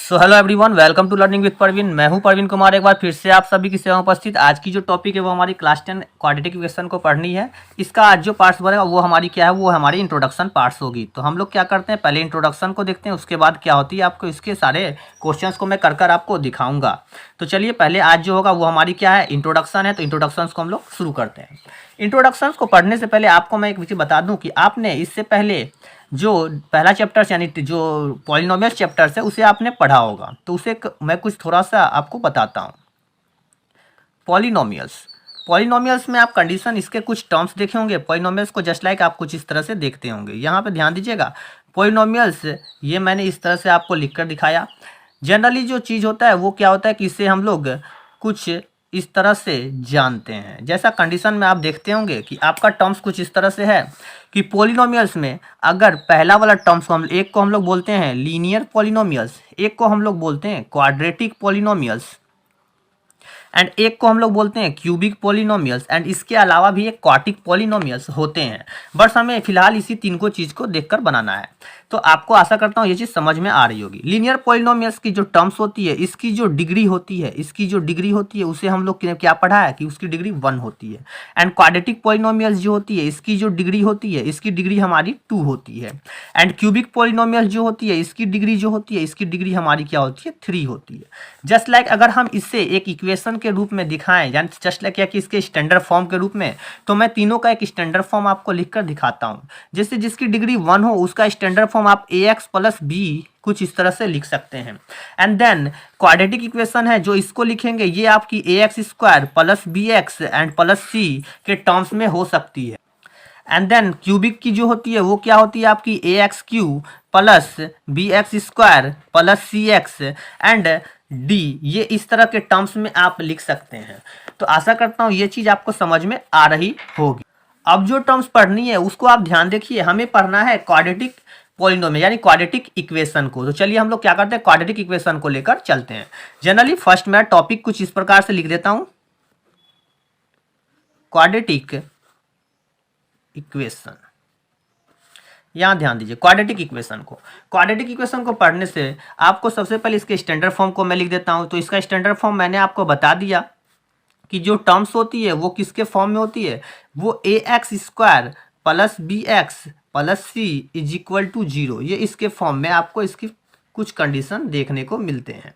So hello everyone, welcome to learning with Parveen. मैं हूं परवीन कुमार। एक बार फिर से आप सभी की सेवा में उपस्थित। आज की जो टॉपिक है वो हमारी क्लास 10 क्वाड्रेटिक इक्वेशन को पढ़नी है। इसका आज जो पार्ट्स बनेगा वो हमारी क्या है, वो हमारी इंट्रोडक्शन पार्ट्स होगी। तो हम लोग क्या करते हैं, पहले इंट्रोडक्शन को देखते हैं, उसके बाद क्या होती है आपको इसके सारे क्वेश्चंस को मैं कर आपको दिखाऊंगा। तो चलिए पहले आज जो होगा वो हमारी क्या है, इंट्रोडक्शन है। तो इंट्रोडक्शन को हम लोग शुरू करते हैं। इंट्रोडक्शन को पढ़ने से पहले आपको मैं एक चीज़ बता दूं कि आपने इससे पहले जो पहला चैप्टर यानी जो पॉलिनोमियल्स चैप्टर है उसे आपने पढ़ा होगा। तो उसे मैं कुछ थोड़ा सा आपको बताता हूँ। पॉलिनोमियल्स पॉलिनोमियल्स में आप कंडीशन इसके कुछ टर्म्स देखे होंगे। पॉलिनोमियल्स को जस्ट लाइक आप कुछ इस तरह से देखते होंगे। यहाँ पे ध्यान दीजिएगा, पॉलिनोमियल्स ये मैंने इस तरह से आपको लिख कर दिखाया। जनरली जो चीज़ होता है वो क्या होता है कि इससे हम लोग कुछ इस तरह से जानते हैं। जैसा कंडीशन में आप देखते होंगे कि आपका टर्म्स कुछ इस तरह से है कि पॉलिनोमियल्स में अगर पहला वाला टर्म्स को एक को हम लोग बोलते हैं लीनियर पॉलिनोमियल्स, एक को हम लोग बोलते हैं क्वाड्रेटिक पॉलिनोमियल्स एंड एक को हम लोग बोलते हैं क्यूबिक पॉलिनोमियल्स एंड इसके अलावा भी एक क्वार्टिक पॉलिनोमियल्स होते हैं। बस हमें फिलहाल इसी तीन को चीज़ को देखकर बनाना है। तो आपको आशा करता हूँ ये चीज़ समझ में आ रही होगी। लीनियर पॉलिनोमियल्स की जो टर्म्स होती है, इसकी जो डिग्री होती है उसे हम लोग क्या पढ़ा है कि उसकी डिग्री 1 होती है। एंड क्वाड्रेटिक पॉलिनोमियल्स जो होती है इसकी जो डिग्री होती है, इसकी डिग्री हमारी 2 होती है। एंड क्यूबिक पॉलिनोमियल्स जो होती है इसकी डिग्री जो होती है, इसकी डिग्री हमारी क्या होती है, 3 होती है। जस्ट लाइक अगर हम इसे एक इक्वेशन के रूप में दिखाएं, यानी जस्ट लाइक कि इसके स्टैंडर्ड फॉर्म के रूप में, तो मैं तीनों का एक स्टैंडर्ड फॉर्म आपको लिखकर दिखाता हूं। जैसे जिसकी डिग्री 1 हो उसका स्टैंडर्ड फॉर्म आप ax प्लस बी कुछ इस तरह से लिख सकते हैं। एंड देन क्वाड्रेटिक इक्वेशन है जो इसको लिखेंगे, ये आपकी ax square plus B X and plus C के टर्म्स में हो सकती है। एंड देन क्यूबिक की जो होती है वो क्या होती है आपकी ax cube plus B x square plus c x and d, ये इस तरह के टर्म्स में आप लिख सकते हैं। तो आशा करता हूँ ये चीज़ आपको समझ में आ रही होगी। अब जो टर्म्स पढ़नी है उसको आप ध्यान देखिए। हमें पढ़ना है क्वाड्रेटिक पॉलिनोमियल यानी क्वाड्रेटिक इक्वेशन को। तो चलिए हम लोग क्या करते हैं, क्वाड्रेटिक इक्वेशन को लेकर चलते हैं। जनरली फर्स्ट मैं टॉपिक कुछ इस प्रकार से लिख देता हूँ, क्वाड्रेटिक इक्वेशन। यहाँ ध्यान दीजिए, क्वाड्रेटिक इक्वेशन को पढ़ने से आपको सबसे पहले इसके स्टैंडर्ड फॉर्म को मैं लिख देता हूँ। तो इसका स्टैंडर्ड फॉर्म मैंने आपको बता दिया कि जो टर्म्स होती है वो किसके फॉर्म में होती है, वो A x square plus B x plus C is equal to 0, ये इसके फॉर्म में आपको इसकी कुछ कंडीशन देखने को मिलते हैं।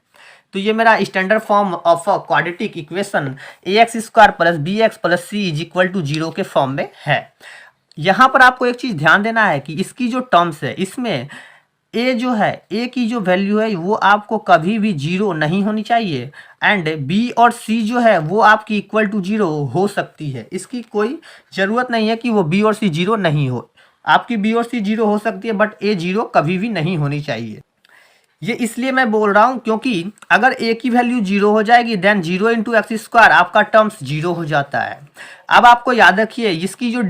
तो ये मेरा standard form of a quadratic equation a x square plus B x plus C is equal to 0 के फॉर्म में है। यहाँ पर आपको एक चीज़ ध्यान देना है कि इसकी जो टर्म्स है इसमें ए जो है, ए की जो वैल्यू है वो आपको कभी भी 0 नहीं होनी चाहिए एंड बी और सी जो है वो आपकी इक्वल टू 0 हो सकती है। इसकी कोई ज़रूरत नहीं है कि वो बी और सी 0 नहीं हो। आपकी बी और सी 0 हो सकती है बट ए 0 कभी भी नहीं होनी चाहिए। ये इसलिए मैं बोल रहा हूँ क्योंकि अगर ए की वैल्यू 0 हो जाएगी देन 0 इंटू एक्स स्क्वायर आपका टर्म्स 0 हो जाता है। अब आपको याद रखिए इसकी जो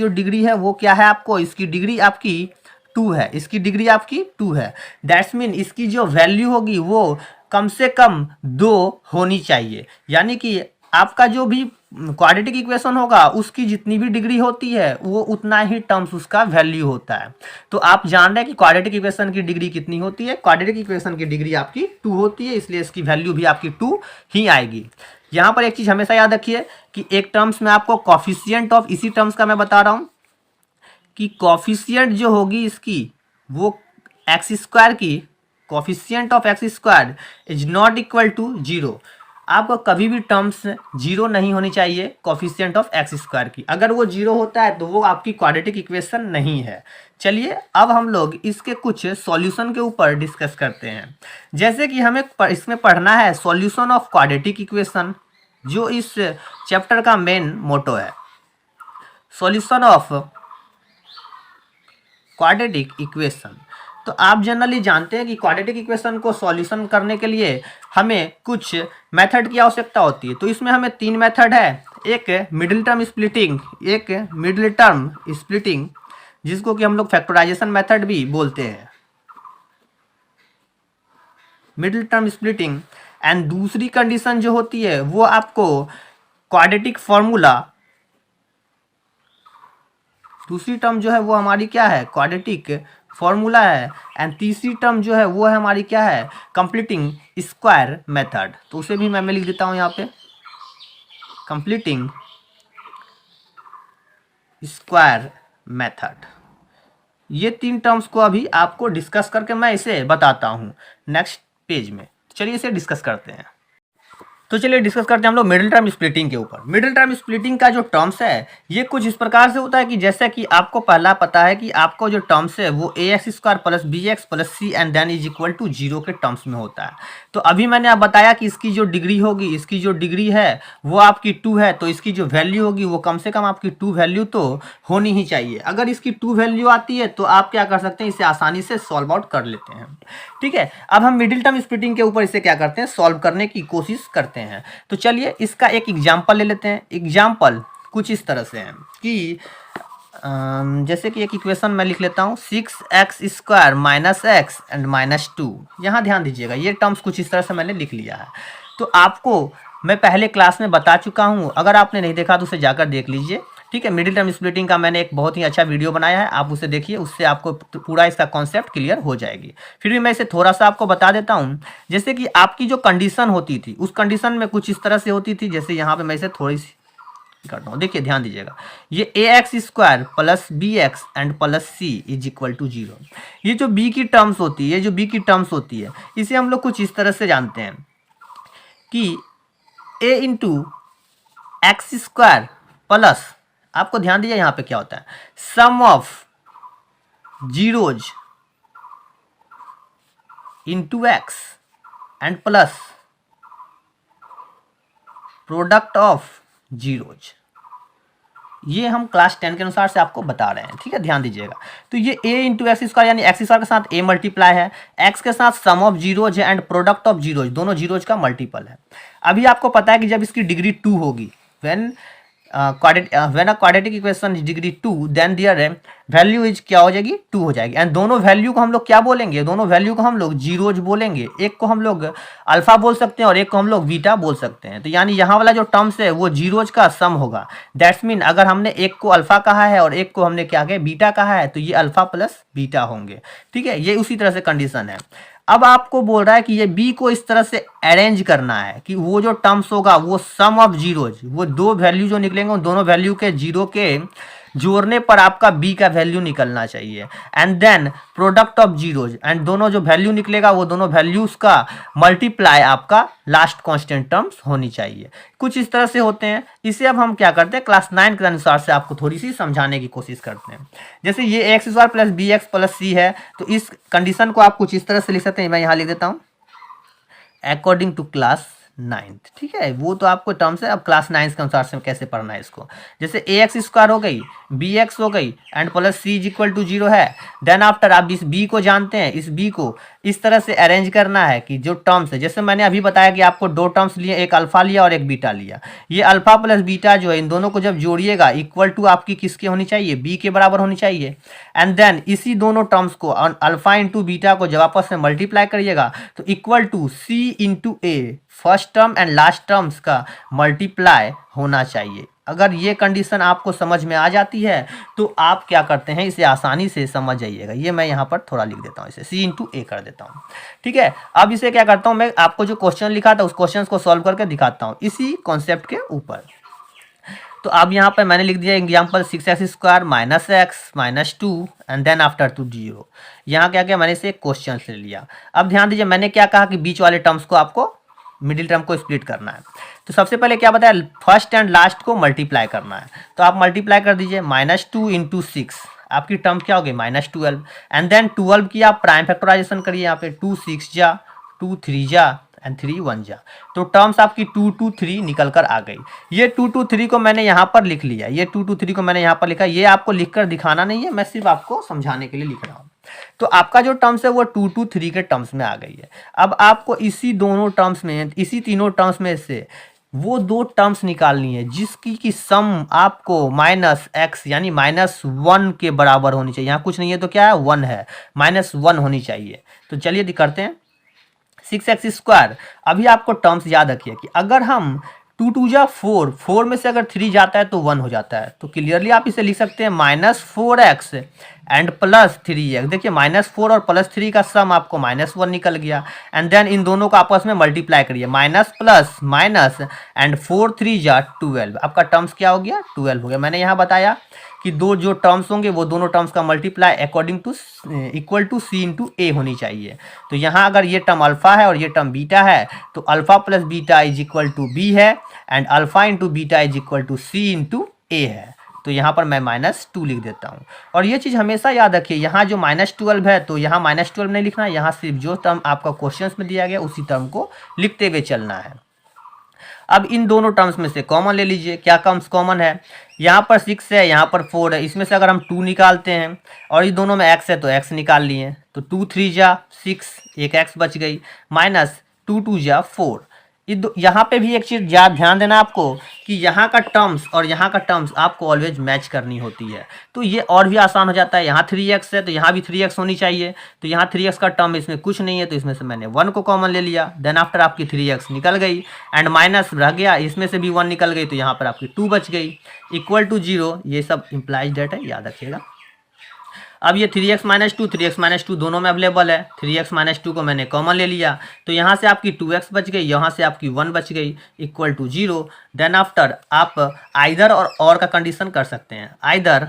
डिग्री है वो क्या है, आपको इसकी डिग्री आपकी 2 है, इसकी डिग्री आपकी 2 है। दैट्स मीन इसकी जो वैल्यू होगी वो कम से कम 2 होनी चाहिए। यानी कि आपका जो भी क्वाड्रेटिक इक्वेशन होगा उसकी जितनी भी डिग्री होती है वो उतना ही टर्म्स उसका वैल्यू होता है। तो आप जान रहे हैं कि क्वाड्रेटिक इक्वेशन की डिग्री कितनी होती है, क्वाड्रेटिक इक्वेशन की डिग्री आपकी 2 होती है, इसलिए इसकी वैल्यू भी आपकी 2 ही आएगी। यहाँ पर एक चीज़ हमेशा याद रखिए कि एक टर्म्स में आपको कॉफिशिएंट ऑफ, इसी टर्म्स का मैं बता रहा हूँ कि कॉफिशिएंट जो होगी इसकी वो एक्स स्क्वायर की, coefficient of x square is not equal to 0। आपको कभी भी टर्म्स 0 नहीं होनी चाहिए कॉफिशिएंट ऑफ एक्स स्क्वायर की। अगर वो 0 होता है तो वो आपकी क्वाड्रेटिक इक्वेशन नहीं है। चलिए अब हम लोग इसके कुछ सॉल्यूशन के ऊपर डिस्कस करते हैं। जैसे कि हमें इसमें पढ़ना है सॉल्यूशन ऑफ क्वाड्रेटिक इक्वेशन, जो इस चैप्टर का मेन मोटो है, सॉल्यूशन ऑफ क्वाड्रेटिक इक्वेशन। तो आप जनरली जानते हैं कि क्वाड्रेटिक इक्वेशन को सॉल्यूशन करने के लिए हमें कुछ मेथड की आवश्यकता होती है। तो इसमें हमें 3 मेथड है, एक मिडिल टर्म स्प्लिटिंग, जिसको कि हम लोग फैक्टराइजेशन मेथड भी बोलते हैं, मिडिल टर्म स्प्लिटिंग। एंड दूसरी कंडीशन जो होती है वो आपको क्वाड्रेटिक फॉर्मूला, दूसरी टर्म जो है वो हमारी क्या है, क्वाड्रेटिक फॉर्मूला है, एंड तीसरी टर्म जो है वो है हमारी क्या है, कंप्लीटिंग स्क्वायर मेथड। तो उसे भी मैं लिख देता हूँ यहाँ पे, कंप्लीटिंग स्क्वायर मेथड। ये 3 टर्म्स को अभी आपको डिस्कस करके मैं इसे बताता हूँ नेक्स्ट पेज में। चलिए इसे डिस्कस करते हैं। तो चलिए डिस्कस करते हैं हम लोग मिडिल टर्म स्प्लिटिंग के ऊपर। मिडिल टर्म स्प्लिटिंग का जो टर्म्स है ये कुछ इस प्रकार से होता है कि जैसे कि आपको पहला पता है कि आपको जो टर्म्स है वो ax² plus bx plus c and then is equal to 0 के टर्म्स में होता है। तो अभी मैंने आप बताया कि इसकी जो डिग्री होगी, इसकी जो डिग्री है वो आपकी 2 है, तो इसकी जो वैल्यू होगी वो कम से कम आपकी 2 वैल्यू तो होनी ही चाहिए। अगर इसकी 2 वैल्यू आती है तो आप क्या कर सकते हैं, इसे आसानी से सॉल्व आउट कर लेते हैं। ठीक है, अब हम मिडिल टर्म स्प्लिटिंग के ऊपर इसे क्या करते हैं, सॉल्व करने की कोशिश करते हैं। तो चलिए इसका एक एग्जाम्पल ले लेते हैं। एग्जाम्पल कुछ इस तरह से है कि जैसे कि एक इक्वेशन मैं लिख लेता हूँ, 6x² माइनस एक्स एंड -2। यहाँ ध्यान दीजिएगा, ये टर्म्स कुछ इस तरह से मैंने लिख लिया है। तो आपको मैं पहले क्लास में बता चुका हूँ, अगर आपने नहीं देखा तो उसे जाकर देख लीजिए। ठीक है, मिडिल टर्म स्प्लिटिंग का मैंने एक बहुत ही अच्छा वीडियो बनाया है, आप उसे देखिए, उससे आपको पूरा इसका कॉन्सेप्ट क्लियर हो जाएगी। फिर भी मैं इसे थोड़ा सा आपको बता देता हूँ। जैसे कि आपकी जो कंडीशन होती थी उस कंडीशन में कुछ इस तरह से होती थी, जैसे यहाँ पे मैं इसे थोड़ी सी करता हूँ, देखिए ध्यान दीजिएगा, ये ax² plus bx and plus c is equal to 0। ये जो b की टर्म्स होती है, इसे हम लोग कुछ इस तरह से जानते हैं कि a इंटू x² प्लस, आपको ध्यान दीजिए यहाँ पे क्या होता है, sum of zeros into X and plus product of zeros. ये हम क्लास 10 के अनुसार से आपको बता रहे हैं। ठीक है, ध्यान दीजिएगा। तो ये a इंटू x² यानी x² के साथ a मल्टीप्लाई है, x के साथ सम ऑफ जीरोज है एंड प्रोडक्ट ऑफ जीरोज, दोनों जीरोज का मल्टीपल है। अभी आपको पता है कि जब इसकी डिग्री 2 होगी, when a quadratic equation is degree 2 then their value is क्या हो जाएगी, 2 हो जाएगी। एंड दोनों वैल्यू को हम लोग क्या बोलेंगे, दोनों वैल्यू को हम लोग जीरोज बोलेंगे। एक को हम लोग अल्फा बोल सकते हैं और एक को हम लोग बीटा बोल सकते हैं। तो यानी यहाँ वाला जो टर्म्स है वो जीरोज का सम होगा। दैट्स मीन अगर हमने एक को अल्फा कहा है और एक को हमने क्या कहा, बीटा कहा है, तो ये अल्फा प्लस बीटा होंगे। ठीक है, ये उसी तरह से कंडीशन है। अब आपको बोल रहा है कि ये b को इस तरह से अरेंज करना है कि वो जो टर्म्स होगा वो सम ऑफ जीरोज, वो दो वैल्यू जो निकलेंगे उन दोनों वैल्यू के जीरो के जोड़ने पर आपका b का वैल्यू निकलना चाहिए। And then product of zeros, and दोनों जो वैल्यू निकलेगा वो दोनों वैल्यूज का मल्टीप्लाई आपका लास्ट कांस्टेंट टर्म्स होनी चाहिए। कुछ इस तरह से होते हैं। इसे अब हम क्या करते हैं, क्लास 9 के अनुसार से आपको थोड़ी सी समझाने की कोशिश करते हैं। जैसे ये x² plus bx plus c है, तो इस कंडीशन को आप कुछ इस तरह से लिख सकते हैं। मैं यहाँ लिख देता हूँ अकॉर्डिंग टू क्लास 9th। ठीक है, वो तो आपको टर्म्स है, अब क्लास 9 के अनुसार से कैसे पढ़ना है इसको। जैसे ax² हो गई, bx हो गई and plus c is equal to 0 है। देन आफ्टर आप इस b को जानते हैं, इस b को इस तरह से अरेंज करना है कि जो टर्म्स है, जैसे मैंने अभी बताया कि आपको दो टर्म्स लिए, एक अल्फा लिया और एक बीटा लिया। ये अल्फा प्लस बीटा जो है इन दोनों को जब जोड़िएगा इक्वल टू आपकी किसके होनी चाहिए, b के बराबर होनी चाहिए। एंड देन इसी दोनों टर्म्स को अल्फा इंटू बीटा को जब आपस में मल्टीप्लाई करिएगा तो equal to c into a, first term and last terms का मल्टीप्लाई होना चाहिए। अगर ये कंडीशन आपको समझ में आ जाती है तो आप क्या करते हैं, इसे आसानी से समझ जाइएगा। ये मैं यहाँ पर थोड़ा लिख देता हूँ, इसे c इंटू a कर देता हूँ। ठीक है, अब इसे क्या करता हूँ, मैं आपको जो क्वेश्चन लिखा था उस क्वेश्चन को सॉल्व करके दिखाता हूँ इसी कॉन्सेप्ट के ऊपर। तो अब यहाँ पर मैंने लिख दिया example 6x² minus x minus 2 and then after to 0। यहाँ क्या किया, मैंने इसे क्वेश्चन से लिया। अब ध्यान दीजिए, मैंने क्या कहा कि बीच वाले टर्म्स को आपको मिडिल टर्म को स्प्लिट करना है। तो सबसे पहले क्या बताया, फर्स्ट एंड लास्ट को मल्टीप्लाई करना है। तो आप मल्टीप्लाई कर दीजिए, -2 इंटू 6, आपकी टर्म क्या हो गई, -12। एंड देन 12 की आप प्राइम फैक्टराइजेशन करिए, यहाँ पे 2 6 जा, 2 3 जा एंड 3 1 जा। तो टर्म्स आपकी 2 2 3 निकल कर आ गई। ये 2 2 3 को मैंने यहाँ पर लिख लिया, ये 2 2 3 को मैंने यहाँ पर लिखा। ये आपको लिखकर दिखाना नहीं है, मैं सिर्फ आपको समझाने के लिए लिख रहा हूँ। तो आपका जो टर्म्स है वो 2 2 3 के टर्म्स में आ गई है। अब आपको इसी दोनों टर्म्स में, इसी तीनों टर्म्स में से वो दो टर्म्स निकालनी है जिसकी की सम आपको -x यानी -1 के बराबर होनी चाहिए। यहाँ कुछ नहीं है तो क्या है, 1 है, -1 होनी चाहिए। तो चलिए करते हैं 6x²। अभी आपको टर्म्स याद रखिए कि अगर हम टू टू जा 4, 4 में से अगर 3 जाता है तो 1 हो जाता है। तो क्लियरली आप इसे लिख सकते हैं -4x एंड +3x। देखिए -4 और +3 का सम आपको -1 निकल गया। एंड देन इन दोनों को आपस में मल्टीप्लाई करिए, माइनस प्लस माइनस एंड 4 3 जा 12। आपका टर्म्स क्या हो गया? 12 हो गया। मैंने यहाँ बताया कि दो जो टर्म्स होंगे वो दोनों टर्म्स का multiply according to equal to C into A होनी चाहिए। तो यहाँ अगर ये टर्म अल्फा है और ये टर्म बीटा है तो alpha plus beta is equal to B है and alpha into beta is equal to C into A है। तो यहाँ पर मैं -2 लिख देता हूँ। और ये चीज़ हमेशा याद रखिए, यहाँ जो -12 है तो यहाँ -12 नहीं लिखना, यहाँ सिर्फ जो टर्म आपका क्वेश्चंस में दिया गया उसी टर्म को लिखते हुए चलना है। अब इन दोनों टर्म्स में से कॉमन ले लीजिए। क्या टर्म्स कॉमन है? यहाँ पर 6 है, यहाँ पर 4 है। इसमें से अगर हम 2 निकालते हैं और इस दोनों में x है तो x निकाल लिए, तो 2 3 जा 6, एक x बच गई, माइनस 2 2 जा 4। यहाँ पे भी एक चीज़ ध्यान देना आपको कि यहाँ का टर्म्स और यहाँ का टर्म्स आपको ऑलवेज मैच करनी होती है। तो ये और भी आसान हो जाता है। यहाँ 3x है तो यहाँ भी 3x होनी चाहिए। तो यहाँ 3x का टर्म इसमें कुछ नहीं है तो इसमें से मैंने 1 को कॉमन ले लिया। देन आफ्टर आपकी 3x निकल गई एंड माइनस रह गया, इसमें से भी 1 निकल गई तो यहाँ पर आपकी 2 बच गई, इक्वल टू 0। ये सब इम्प्लाइज डेट है, याद रखिएगा। अब ये 3x -2 3x -2 दोनों में अवेलेबल है। 3x -2 को मैंने कॉमन ले लिया तो यहाँ से आपकी 2x बच गई, यहाँ से आपकी 1 बच गई, इक्वल टू 0। देन आफ्टर आप आइदर और का कंडीशन कर सकते हैं। आइदर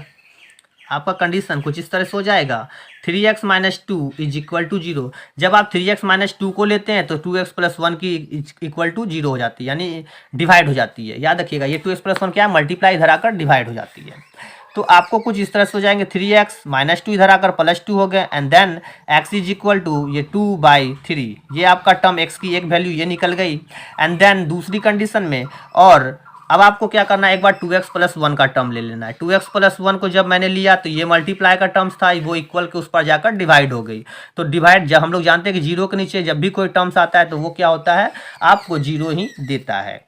आपका कंडीशन कुछ इस तरह से हो जाएगा, 3x -2 इज इक्वल टू 0। जब आप 3x -2 को लेते हैं तो 2x + 1 की इक्वल टू 0 हो जाती है, यानी डिवाइड हो जाती है। याद रखिएगा ये 2x + 1 क्या है? मल्टीप्लाई इधर आकर डिवाइड हो जाती है। तो आपको कुछ इस तरह से हो जाएंगे, 3x -2 इधर आकर +2 हो गए and then x is equal to ये 2/3। ये आपका टर्म x की एक वैल्यू ये निकल गई। एंड देन दूसरी कंडीशन में और अब आपको क्या करना है, एक बार 2x + 1 का टर्म ले लेना है। 2x + 1 को जब मैंने लिया तो ये मल्टीप्लाई का टर्म्स था, वो इक्वल के उस पर जाकर डिवाइड हो गई। तो डिवाइड जब हम लोग जानते हैं कि 0 के नीचे जब भी कोई टर्म्स आता है तो वो क्या होता है? आपको 0 ही देता है।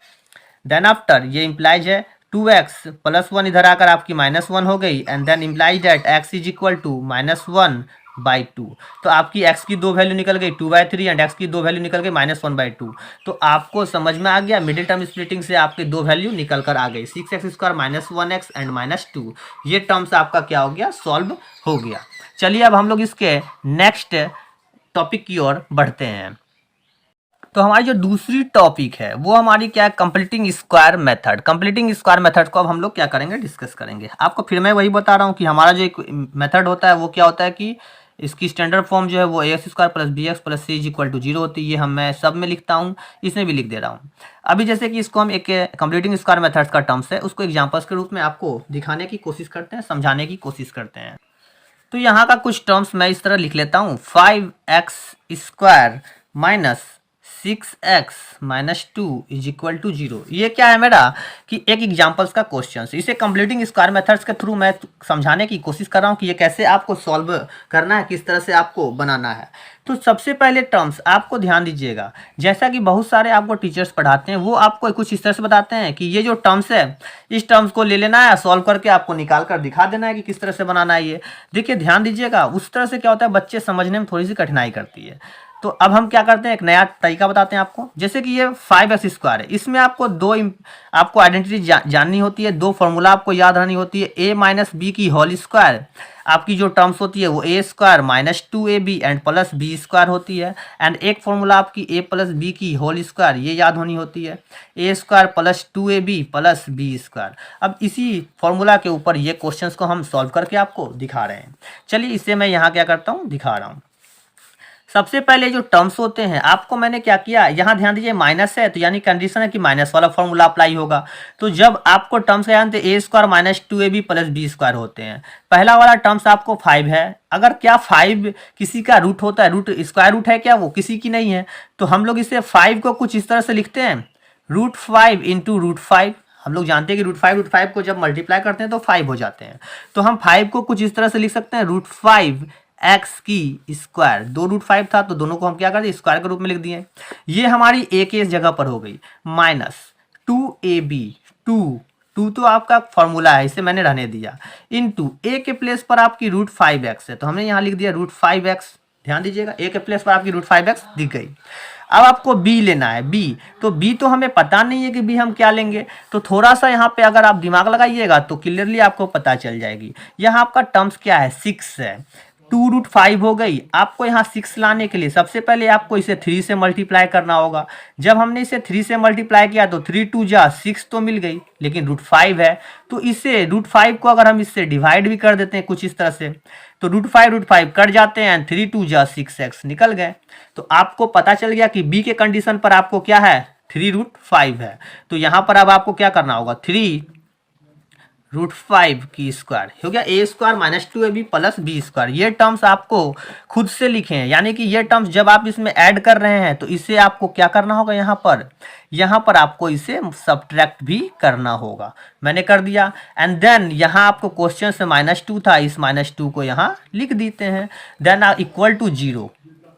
देन आफ्टर ये इम्प्लाइज है 2x + 1 इधर आकर आपकी -1 हो गई and then implies that x is equal to -1/2। तो आपकी x की 2 वैल्यू निकल गई 2/3 एंड x की 2 वैल्यू निकल गई -1/2। तो आपको समझ में आ गया, मिडिल टर्म स्प्लिटिंग से आपकी 2 वैल्यू निकल कर आ गई, 6x² -1x एंड -2। ये टर्म्स आपका क्या हो गया? सॉल्व हो गया। चलिए अब हम लोग इसके नेक्स्ट टॉपिक की ओर बढ़ते हैं। तो हमारी जो दूसरी टॉपिक है वो हमारी क्या है? Completing square method. Completing square method को अब हम लोग क्या करेंगे? डिस्कस करेंगे। आपको फिर मैं वही बता रहा हूँ कि हमारा जो एक मेथड होता है वो क्या होता है कि इसकी स्टैंडर्ड फॉर्म जो है वो ax² + bx + c = 0 होती है। ये मैं सब में लिखता हूँ, इसमें भी लिख दे रहा हूँ। अभी जैसे कि इसको हम एक कंप्लीटिंग स्क्वायर मेथड्स का टर्म्स है उसको एग्जाम्पल्स के रूप में आपको दिखाने की कोशिश करते हैं, समझाने की कोशिश करते हैं। तो यहाँ का कुछ टर्म्स मैं इस तरह लिख लेता हूँ, 5x² - 6x - 2 is equal to 0। ये क्या है मेरा कि एक एग्जाम्पल्स का क्वेश्चन। इसे कंप्लीटिंग स्क्वायर मेथड्स के थ्रू मैं समझाने की कोशिश कर रहा हूँ कि ये कैसे आपको सॉल्व करना है, किस तरह से आपको बनाना है। तो सबसे पहले टर्म्स आपको ध्यान दीजिएगा, जैसा कि बहुत सारे आपको टीचर्स पढ़ाते हैं वो आपको कुछ इस तरह से बताते हैं कि ये जो टर्म्स है इस टर्म्स को ले लेना है, सॉल्व करके आपको निकाल कर दिखा देना है कि किस तरह से बनाना है। ये देखिए ध्यान दीजिएगा, उस तरह से क्या होता है बच्चे समझने में थोड़ी सी कठिनाई करती है। तो अब हम क्या करते हैं, एक नया तरीका बताते हैं आपको। जैसे कि ये 5x² है, इसमें आपको आपको आइडेंटिटी जाननी होती है, 2 फॉर्मूला आपको याद रहनी होती है। a - b की होल स्क्वायर आपकी जो टर्म्स होती है वो a² - 2ab एंड +b² होती है। एंड एक फॉर्मूला आपकी a + b की होल स्क्वायर ये याद होनी होती है, a² + 2ab + b²। अब इसी फॉर्मूला के ऊपर ये क्वेश्चंस को हम सॉल्व करके आपको दिखा रहे हैं। चलिए इसे मैं यहाँ क्या करता हूँ, दिखा रहा हूँ। सबसे पहले जो टर्म्स होते हैं आपको मैंने क्या किया, यहाँ ध्यान दीजिए माइनस है तो यानी कंडीशन है कि माइनस वाला फॉर्मूला अप्लाई होगा। तो जब आपको टर्म्स का जानते a² - 2ab + b² होते हैं, पहला वाला टर्म्स आपको 5 है। अगर क्या 5 किसी का रूट होता है, रूट स्क्वायर रूट है क्या? वो किसी की नहीं है। तो हम लोग इसे 5 को कुछ इस तरह से लिखते हैं, √5 × √5। हम लोग जानते हैं कि √5 को जब मल्टीप्लाई करते हैं तो 5 हो जाते हैं। तो हम 5 को कुछ इस तरह से लिख सकते हैं, √5 x की स्क्वायर। 2 √5 था तो दोनों को हम क्या कर दिए, स्क्वायर के रूप में लिख दिए। ये हमारी a के इस जगह पर हो गई, -2ab 2 तो आपका फॉर्मूला है, इसे मैंने रहने दिया, इनटू a के प्लेस पर आपकी √5x है तो हमने यहाँ लिख दिया √5x। ध्यान दीजिएगा a के प्लेस पर आपकी √5x दिख गई। अब आपको बी लेना है, बी। तो बी तो हमें पता नहीं है कि बी हम क्या लेंगे, तो थोड़ा सा यहाँ पे अगर आप दिमाग लगाइएगा तो क्लियरली आपको पता चल जाएगी। यहाँ आपका टर्म्स क्या है, 6 है, 2√5 हो गई। आपको यहाँ 6 लाने के लिए सबसे पहले आपको इसे 3 से मल्टीप्लाई करना होगा। जब हमने इसे 3 से मल्टीप्लाई किया तो 3 2 जा 6 तो मिल गई, लेकिन √5 है, तो इसे √5 को अगर हम इससे डिवाइड भी कर देते हैं कुछ इस तरह से, तो √5 कट जाते हैं, 3 2 जा 6x निकल गए। तो आपको पता चल गया कि बी के कंडीशन पर आपको क्या है, 3√5 है। तो यहाँ पर अब आपको क्या करना होगा, 3√5 की स्क्वायर हो गया, a² minus 2ab plus b²। ये टर्म्स आपको खुद से लिखे हैं, यानी कि ये टर्म्स जब आप इसमें ऐड कर रहे हैं तो इसे आपको क्या करना होगा, यहाँ पर आपको इसे सब्ट्रैक्ट भी करना होगा। मैंने कर दिया। एंड देन यहाँ आपको क्वेश्चन से -2 था, इस -2 को यहाँ लिख देते हैं। Then equal to 0।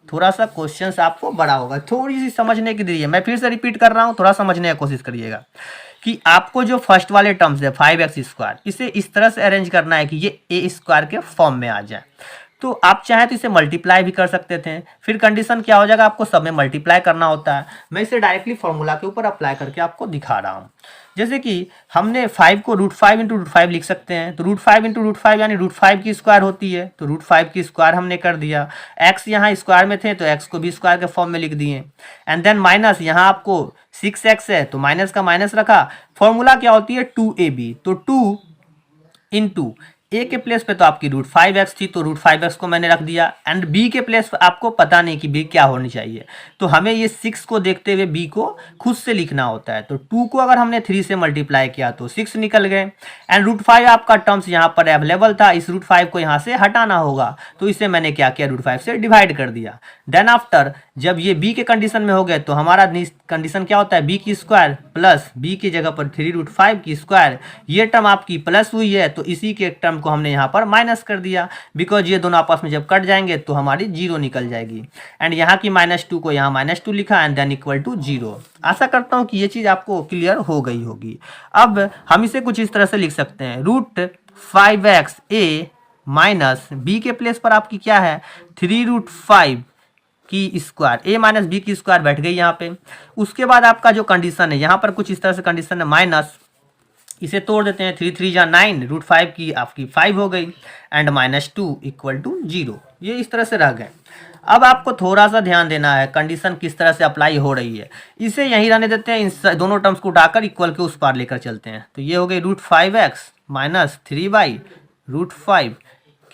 थोड़ा सा क्वेश्चन आपको बड़ा होगा, थोड़ी सी समझने की देरी है, मैं फिर से रिपीट कर रहा हूँ, थोड़ा समझने की कोशिश करिएगा कि आपको जो फर्स्ट वाले टर्म्स है 5x², इसे इस तरह से अरेंज करना है कि ये a² के फॉर्म में आ जाए। तो आप चाहे तो इसे मल्टीप्लाई भी कर सकते थे, फिर कंडीशन क्या हो जाएगा, आपको सब में मल्टीप्लाई करना होता है। मैं इसे डायरेक्टली फॉर्मूला के ऊपर अप्लाई करके आपको दिखा रहा हूँ। जैसे कि हमने 5 को √5 × √5 लिख सकते हैं, तो √5 × √5 यानी √5 की स्क्वायर होती है, तो √5 की स्क्वायर हमने कर दिया। x यहाँ स्क्वायर में थे तो x को भी स्क्वायर के फॉर्म में लिख दिए। एंड देन माइनस, यहाँ आपको 6x है तो माइनस का माइनस रखा। फॉर्मूला क्या होती है, 2ab, तो 2 × a के प्लेस पे तो आपकी √5x थी, तो √5x को मैंने रख दिया। एंड b के प्लेस पे आपको पता नहीं कि b क्या होनी चाहिए, तो हमें ये 6 को देखते हुए b को खुद से लिखना होता है। तो 2 को अगर हमने 3 से मल्टीप्लाई किया तो 6 निकल गए। एंड √5 आपका टर्म्स यहाँ पर अवेलेबल था, इस √5 को यहाँ से हटाना होगा, तो इसे मैंने क्या किया, √5 से डिवाइड कर दिया। देन आफ्टर जब ये b के कंडीशन में हो गए तो हमारा कंडीशन क्या होता है, b की स्क्वायर प्लस b की जगह पर 3√5 की स्क्वायर। ये टर्म आपकी प्लस हुई है तो इसी के टर्म को हमने यहाँ पर माइनस कर दिया, बिकॉज ये दोनों आपस में जब कट जाएंगे तो हमारी 0 निकल जाएगी। एंड यहाँ की -2 को यहाँ -2 लिखा एंड देन इक्वल टू 0। आशा करता हूँ कि ये चीज़ आपको क्लियर हो गई होगी। अब हम इसे कुछ इस तरह से लिख सकते हैं, √5x a माइनस b के प्लेस पर आपकी क्या है, 3√5 की स्क्वायर, a माइनस बी की स्क्वायर बैठ गई यहाँ पे। उसके बाद आपका जो कंडीशन है यहाँ पर कुछ इस तरह से कंडीशन है, माइनस, इसे तोड़ देते हैं, 3 3 जा 9, √5 की आपकी 5 हो गई एंड -2 इक्वल टू 0। ये इस तरह से रह गए। अब आपको थोड़ा सा ध्यान देना है कंडीशन किस तरह से अप्लाई हो रही है। इसे यहीं रहने देते हैं, इन दोनों टर्म्स को उठाकर इक्वल के उस पार लेकर चलते हैं। तो ये हो गई √5x माइनस 3/√5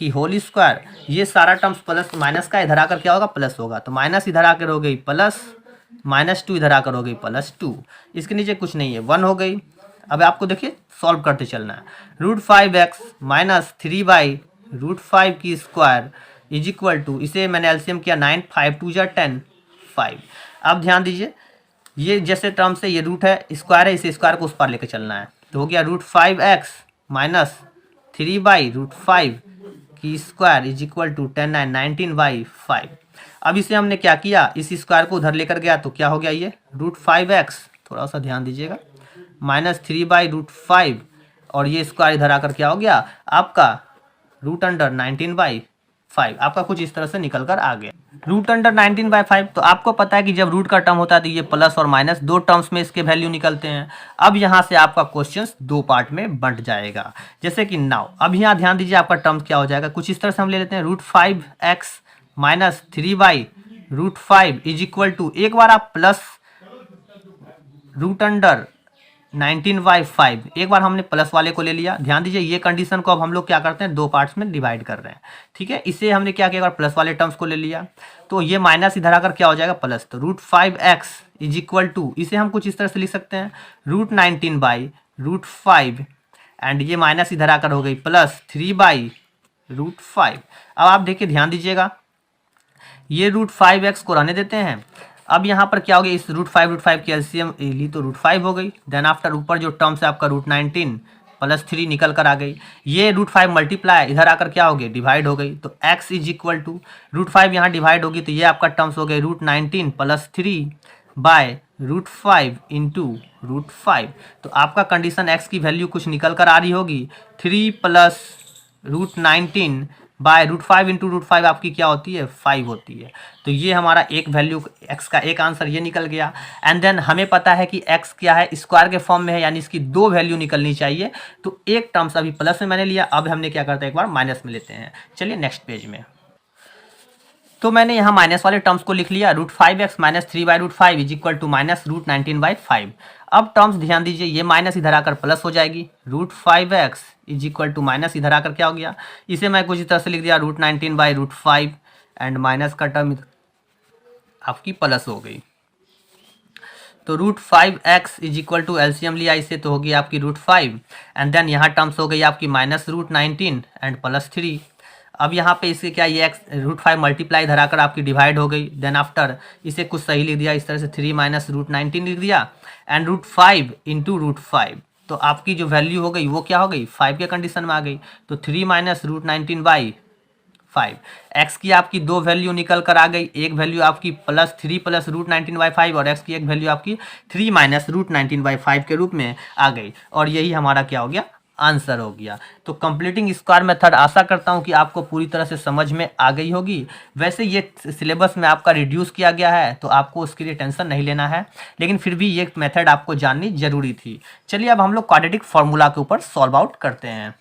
की होल स्क्वायर। ये सारा टर्म्स प्लस माइनस का इधर आकर क्या होगा, प्लस होगा, तो माइनस इधर आकर हो गई प्लस, -2 इधर आकर हो गई +2। इसके नीचे कुछ नहीं है, 1 हो गई। अब आपको देखिए सॉल्व करते चलना है, √5x माइनस 3/√5 की स्क्वायर इज इक्वल टू, इसे मैंने एलसीएम किया 9, 5 2 जा 10, 5। अब ध्यान दीजिए, ये जैसे टर्म से ये रूट है, स्क्वायर है, इसे स्क्वायर को उस पार लेकर चलना है, तो हो गया √5x माइनस 3/√5 की स्क्वायर इज इक्वल टू 10 9 19/5। अब इसे हमने क्या किया, इस स्क्वायर को उधर लेकर गया तो क्या हो गया, ये √5x, थोड़ा सा ध्यान दीजिएगा, माइनस 3/√5 और ये स्क्वायर इधर आकर क्या हो गया आपका √19/5। आपका कुछ इस तरह से निकल कर आ गया √19/5। तो आपको पता है कि जब रूट का टर्म होता है तो ये प्लस और माइनस दो टर्म्स में इसके वैल्यू निकलते हैं। अब यहाँ से आपका क्वेश्चन दो पार्ट में बंट जाएगा, जैसे कि नाउ अब यहाँ ध्यान दीजिए आपका टर्म क्या हो जाएगा, कुछ इस तरह से हम ले लेते हैं, √5x minus 3/√5 is equal to, एक बार आप प्लस √19/5, एक बार हमने प्लस वाले को ले लिया। ध्यान दीजिए ये कंडीशन को अब हम लोग क्या करते हैं, दो पार्ट्स में डिवाइड कर रहे हैं, ठीक है। इसे हमने क्या किया, एक बार प्लस वाले टर्म्स को ले लिया तो ये माइनस इधर आकर क्या हो जाएगा प्लस, तो √5x इज इक्वल टू, इसे हम कुछ इस तरह से लिख सकते हैं √19/√5 एंड ये माइनस इधर आकर हो गई प्लस 3/√5। अब आप देखिए ध्यान दीजिएगा, ये √5x को रहने देते हैं। अब यहाँ पर क्या हो गया, इस √5 की एलसीएम ली तो √5 हो गई। देन आफ्टर ऊपर जो टर्म्स है आपका √19 + 3 निकल कर आ गई। ये √5 मल्टीप्लाई इधर आकर क्या हो गई, डिवाइड हो गई, तो x इज इक्वल टू √5 यहाँ डिवाइड होगी तो ये आपका टर्म्स हो गए √19 + 3/√5 इंटू √5। तो आपका कंडीशन x की वैल्यू कुछ निकल कर आ रही होगी 3 + √19 बाय √5 इंटू √5 आपकी क्या होती है 5 होती है। तो ये हमारा एक वैल्यू x का एक आंसर ये निकल गया। एंड देन हमें पता है कि x क्या है, स्क्वायर के फॉर्म में है, यानी इसकी 2 वैल्यू निकलनी चाहिए। तो एक टर्म्स अभी प्लस में मैंने लिया, अब हमने क्या करते हैं एक बार माइनस में लेते हैं। चलिए नेक्स्ट पेज में। तो मैंने यहाँ माइनस वाले टर्म्स को लिख लिया, √5x minus 3/√5 is equal to minus √19/5। अब टर्म्स ध्यान दीजिए, ये माइनस इधर आकर प्लस हो जाएगी, √5x is equal to minus इधर आकर क्या हो गया, इसे मैं कुछ इस तरह से लिख दिया √19/√5 एंड माइनस का टर्म आपकी प्लस हो गई। तो √5x is equal to LCM लिया इसे तो होगी आपकी √5 एंड देन यहाँ टर्म्स हो गई आपकी माइनस √19 एंड +3। अब यहाँ पे इसके क्या ये x √5 मल्टीप्लाई धराकर आपकी डिवाइड हो गई। देन आफ्टर इसे कुछ सही लिख दिया, इस तरह से 3 माइनस √19 लिख दिया एंड √5 इंटू √5। तो आपकी जो वैल्यू हो गई वो क्या हो गई 5 के कंडीशन में आ गई। तो 3 माइनस √19/5। x की आपकी 2 वैल्यू निकल कर आ गई, एक वैल्यू आपकी +3 प्लस √19/5 और x की एक वैल्यू आपकी 3 माइनस √19/5 के रूप में आ गई। और यही हमारा क्या हो गया आंसर हो गया। तो कंप्लीटिंग स्क्वायर मेथड आशा करता हूं कि आपको पूरी तरह से समझ में आ गई होगी। वैसे ये सिलेबस में आपका रिड्यूस किया गया है तो आपको उसके लिए टेंशन नहीं लेना है, लेकिन फिर भी ये मेथड आपको जाननी जरूरी थी। चलिए अब हम लोग क्वाड्रेटिक फार्मूला के ऊपर सॉल्व आउट करते हैं।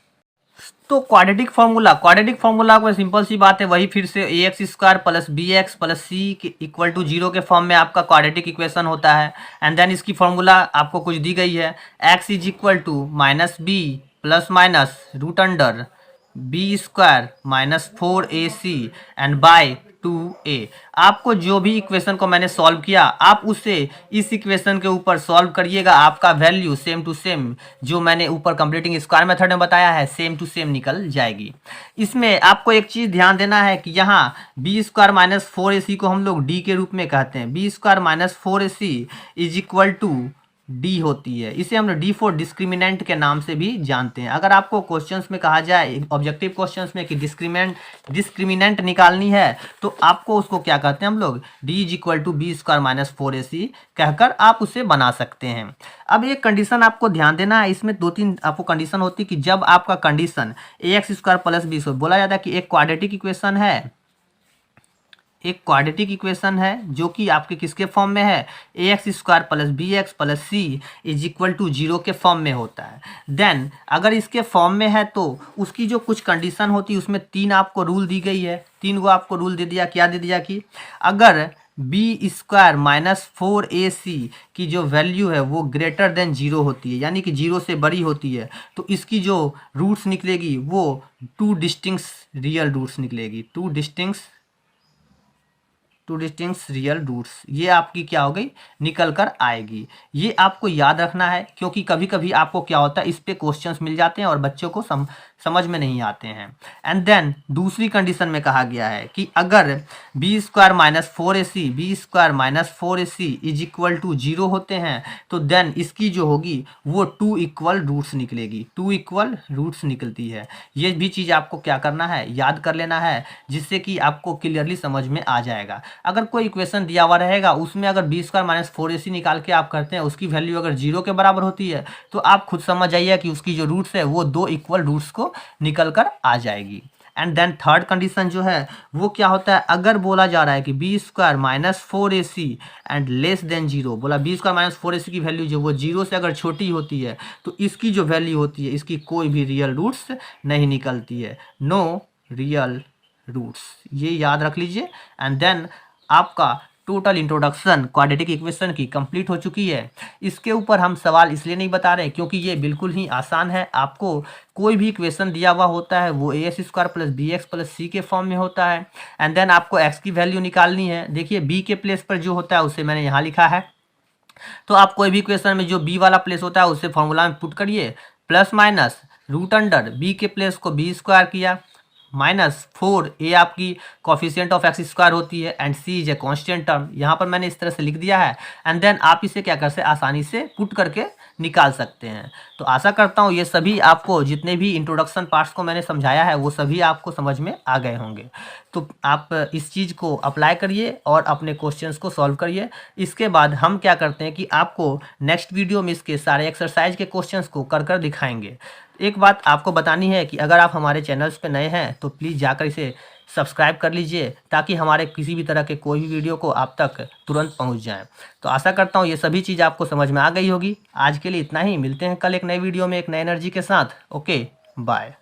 तो क्वाड्रेटिक फार्मूला को सिंपल सी बात है, वही फिर से ax² plus bx plus c equal to 0 के फॉर्म में आपका क्वाड्रेटिक इक्वेशन होता है। एंड देन इसकी फार्मूला आपको कुछ दी गई है, x is equal to minus b plus minus √under b² minus 4ac and by 2a। आपको जो भी इक्वेशन को मैंने सॉल्व किया आप उसे इस इक्वेशन के ऊपर सॉल्व करिएगा, आपका वैल्यू सेम टू सेम जो मैंने ऊपर कंप्लीटिंग स्क्वायर मेथड में बताया है सेम टू सेम निकल जाएगी। इसमें आपको एक चीज ध्यान देना है कि यहाँ b² माइनस 4ac को हम लोग d के रूप में कहते हैं, b² minus 4ac is equal to D होती है। इसे हम डी फॉर डिस्क्रिमिनेंट के नाम से भी जानते हैं। अगर आपको क्वेश्चंस में कहा जाए ऑब्जेक्टिव क्वेश्चंस में कि डिस्क्रिमिनेंट निकालनी है तो आपको उसको क्या कहते हैं हम लोग D is equal to b² minus 4ac कहकर आप उसे बना सकते हैं। अब एक कंडीशन आपको ध्यान देना है, इसमें 2-3 आपको कंडीशन होती है कि जब आपका कंडीशन ax² प्लस b से बोला जाता है कि एक क्वाड्रेटिक इक्वेशन है, एक क्वाड्रेटिक इक्वेशन है जो कि आपके किसके फॉर्म में है ax² plus bx plus c is equal to 0 के फॉर्म में होता है। देन अगर इसके फॉर्म में है तो उसकी जो कुछ कंडीशन होती है उसमें 3 आपको रूल दी गई है, 3 को आपको रूल दे दिया। क्या दे दिया कि अगर b² माइनस 4ac की जो वैल्यू है वो ग्रेटर देन 0 होती है, यानी कि 0 से बड़ी होती है, तो इसकी जो रूट्स निकलेगी वो 2 डिस्टिंक्ट रियल रूट्स निकलेगी, 2 डिस्टिंक्ट रियल रूट्स, ये आपकी क्या हो गई निकल कर आएगी। ये आपको याद रखना है क्योंकि कभी कभी आपको क्या होता है इस पे क्वेश्चंस मिल जाते हैं और बच्चों को समझ में नहीं आते हैं। एंड देन दूसरी कंडीशन में कहा गया है कि अगर b² minus 4ac is equal to 0 होते हैं तो देन इसकी जो होगी वो 2 इक्वल रूट्स निकलेगी, 2 इक्वल रूट्स निकलती है। ये भी चीज़ आपको क्या करना है याद कर लेना है, जिससे कि आपको क्लियरली समझ में आ जाएगा। अगर कोई इक्वेशन दिया हुआ रहेगा उसमें अगर b² माइनस 4ac निकाल के आप करते हैं, उसकी वैल्यू अगर 0 के बराबर होती है तो आप खुद समझ जाइए कि उसकी जो रूट्स है वो 2 इक्वल रूट्स को निकल कर आ जाएगी। एंड देन थर्ड कंडीशन जो है वो क्या होता है, अगर बोला जा रहा है कि b² minus 4ac and less than 0, बोला b² माइनस 4ac की वैल्यू जो वो 0 से अगर छोटी होती है तो इसकी जो वैल्यू होती है इसकी कोई भी रियल रूट्स नहीं निकलती है, नो रियल रूट्स, ये याद रख लीजिए। एंड देन आपका टोटल इंट्रोडक्शन क्वाड्रेटिक इक्वेशन की कंप्लीट हो चुकी है। इसके ऊपर हम सवाल इसलिए नहीं बता रहे क्योंकि ये बिल्कुल ही आसान है। आपको कोई भी इक्वेशन दिया हुआ होता है वो ax² plus bx plus c के फॉर्म में होता है। एंड देन आपको x की वैल्यू निकालनी है। देखिए b के प्लेस पर जो होता है उसे मैंने यहाँ लिखा है, तो आप कोई भी इक्वेशन में जो b वाला प्लेस होता है उसे फॉर्मूला में पुट करिए, प्लस माइनस √अंडर b के प्लेस को b² किया माइनस 4a आपकी कोफिशिएंट ऑफ x² होती है and c is a constant term, यहाँ पर मैंने इस तरह से लिख दिया है। एंड देन आप इसे क्या कर सकते आसानी से पुट करके निकाल सकते हैं। तो आशा करता हूँ ये सभी आपको जितने भी इंट्रोडक्शन पार्ट्स को मैंने समझाया है वो सभी आपको समझ में आ गए होंगे। तो आप इस चीज़ को अप्लाई करिए और अपने क्वेश्चंस को सॉल्व करिए। इसके बाद हम क्या करते हैं कि आपको नेक्स्ट वीडियो में इसके सारे एक्सरसाइज के क्वेश्चंस को कर दिखाएंगे। एक बात आपको बतानी है कि अगर आप हमारे चैनल्स पे नए हैं तो प्लीज़ जाकर इसे सब्सक्राइब कर लीजिए, ताकि हमारे किसी भी तरह के कोई भी वीडियो को आप तक तुरंत पहुंच जाए। तो आशा करता हूं ये सभी चीज़ आपको समझ में आ गई होगी। आज के लिए इतना ही, मिलते हैं कल एक नए वीडियो में एक नए एनर्जी के साथ। Okay, bye.